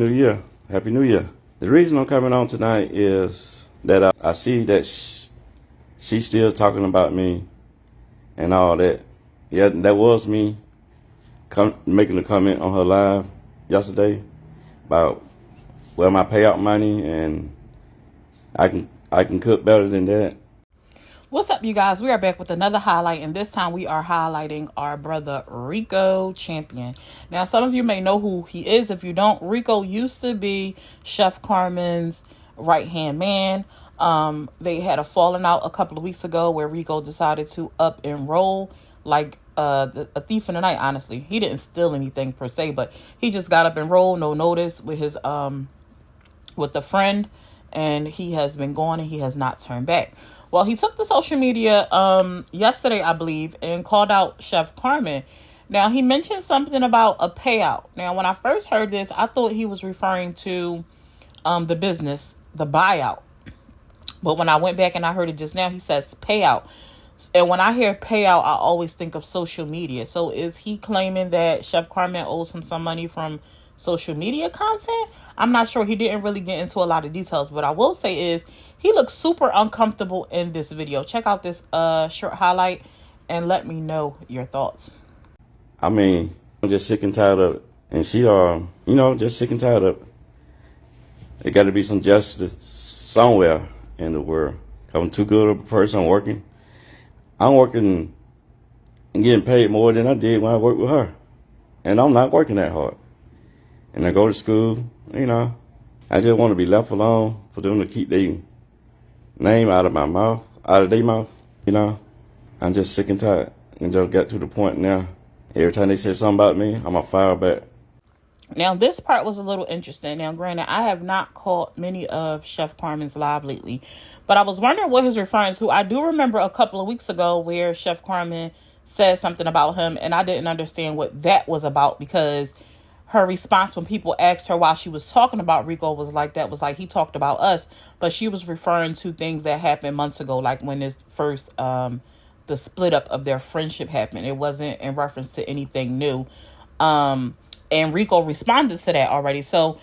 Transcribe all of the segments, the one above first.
New Year. Happy New Year. The reason I'm coming on tonight is that I see that she's still talking about me and all that. Yeah, that was me making a comment on her live yesterday about where my payout money, and I can cook better than that. What's up, you guys? We are back with another highlight, and this time we are highlighting our brother Rico Champion. Now, some of you may know who he is. If you don't, Rico used to be Chef Carmen's right-hand man. They had a falling out a couple of weeks ago where Rico decided to up and roll like a thief in the night. Honestly, he didn't steal anything per se, but he just got up and rolled, no notice, with his with a friend, and he has been gone and he has not turned back. Well, he took to social media yesterday, I believe, and called out Chef Carmen. Now, he mentioned something about a payout. Now, when I first heard this, I thought he was referring to the business, the buyout. But when I went back and I heard it just now, he says payout. And when I hear payout, I always think of social media. So is he claiming that Chef Carmen owes him some money from social media content? I'm not sure. He didn't really get into a lot of details. What I will say is he looks super uncomfortable in this video. Check out this short highlight and let me know your thoughts. I mean, I'm just sick and tired of it. And she, just sick and tired of it. There got to be some justice somewhere in the world. I'm too good of a person. I'm working and getting paid more than I did when I worked with her. And I'm not working that hard. And I go to school, I just want to be left alone for them to keep their name out of their mouth, I'm just sick and tired. And just got to the point now, every time they say something about me, I'm going to fire back. Now, this part was a little interesting. Now, granted, I have not caught many of Chef Carmen's live lately, but I was wondering what he's referring to. I do remember a couple of weeks ago where Chef Carmen said something about him, and I didn't understand what that was about, because her response when people asked her why she was talking about Rico was like he talked about us, but she was referring to things that happened months ago, like when this first the split up of their friendship happened. It wasn't in reference to anything new. And Rico responded to that already. So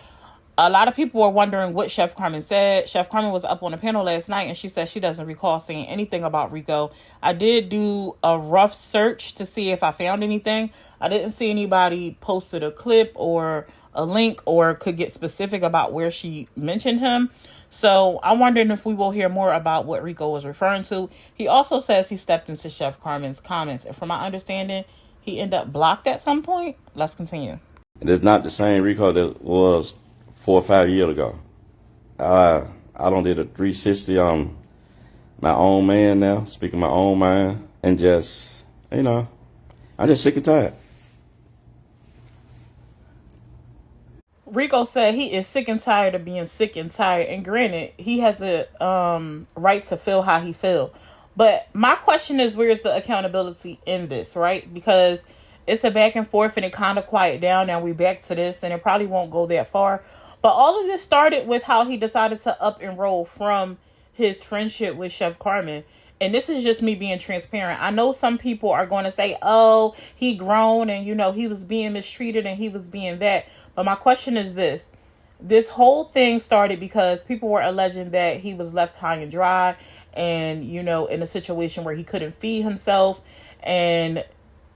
a lot of people were wondering what Chef Carmen said. Chef Carmen was up on a panel last night, and she said she doesn't recall saying anything about Rico. I did do a rough search to see if I found anything. I didn't see anybody posted a clip or a link or could get specific about where she mentioned him. So I'm wondering if we will hear more about what Rico was referring to. He also says he stepped into Chef Carmen's comments, and from my understanding, he ended up blocked at some point. Let's continue. It's not the same Rico that was 4 or 5 years ago. I don't did a 360 on my own man now, speaking my own mind, and just, I'm just sick and tired. Rico said he is sick and tired of being sick and tired. And granted, he has the right to feel how he feel. But my question is, where's the accountability in this, right? Because it's a back and forth and it kind of quiet down. Now we back to this, and it probably won't go that far. But all of this started with how he decided to up and roll from his friendship with Chef Carmen. And this is just me being transparent. I know some people are going to say, oh, he grown and, he was being mistreated and he was being that. But my question is this. This whole thing started because people were alleging that he was left high and dry and, in a situation where he couldn't feed himself and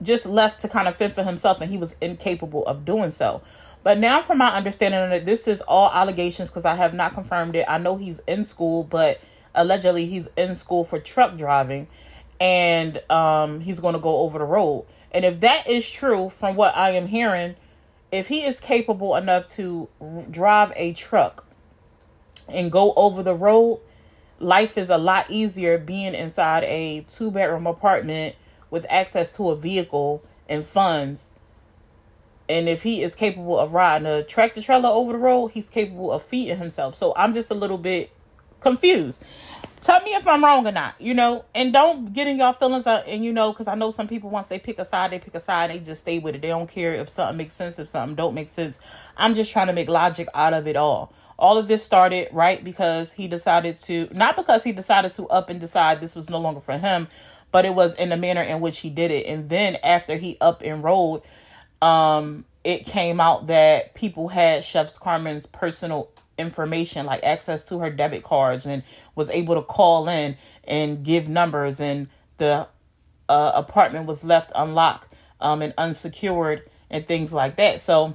just left to kind of fend for himself, and he was incapable of doing so. But now, from my understanding of it, this is all allegations because I have not confirmed it. I know he's in school, but allegedly he's in school for truck driving, and he's going to go over the road. And if that is true, from what I am hearing, if he is capable enough to drive a truck and go over the road, life is a lot easier being inside a 2-bedroom apartment with access to a vehicle and funds. And if he is capable of riding a tractor trailer over the road, he's capable of feeding himself. So I'm just a little bit confused. Tell me if I'm wrong or not, and don't get in y'all feelings. And, because I know some people, once they pick a side, and they just stay with it. They don't care if something makes sense, if something don't make sense. I'm just trying to make logic out of it all. All of this started, right, because not because he decided to up and decide this was no longer for him, but it was in the manner in which he did it. And then after he up and rolled, it came out that people had Chef Carmen's personal information, like access to her debit cards, and was able to call in and give numbers, and the apartment was left unlocked and unsecured and things like that. So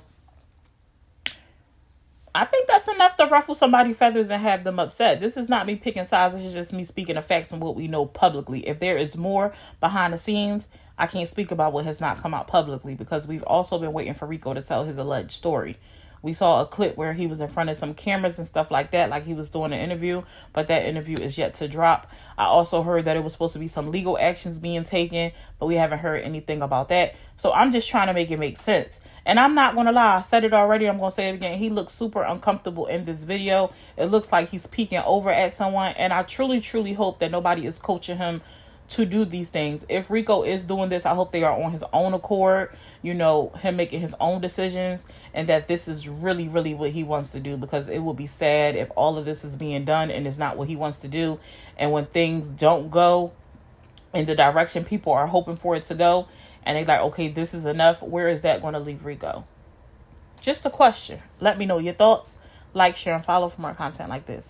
I think that's enough to ruffle somebody's feathers and have them upset. This is not me picking sides. This is just me speaking of facts and what we know publicly. If there is more behind the scenes, I can't speak about what has not come out publicly, because we've also been waiting for Rico to tell his alleged story. We saw a clip where he was in front of some cameras and stuff like that, like he was doing an interview, but that interview is yet to drop. I also heard that it was supposed to be some legal actions being taken, but we haven't heard anything about that. So I'm just trying to make it make sense. And I'm not going to lie, I said it already, I'm going to say it again. He looks super uncomfortable in this video. It looks like he's peeking over at someone. And I truly, truly hope that nobody is coaching him to do these things. If Rico is doing this, I hope they are on his own accord, you know, him making his own decisions, and that this is really, really what he wants to do, because it would be sad if all of this is being done and it's not what he wants to do. And when things don't go in the direction people are hoping for it to go, and they're like, okay, this is enough, where is that going to leave Rico? Just a question. Let me know your thoughts. Like, share, and follow for more content like this.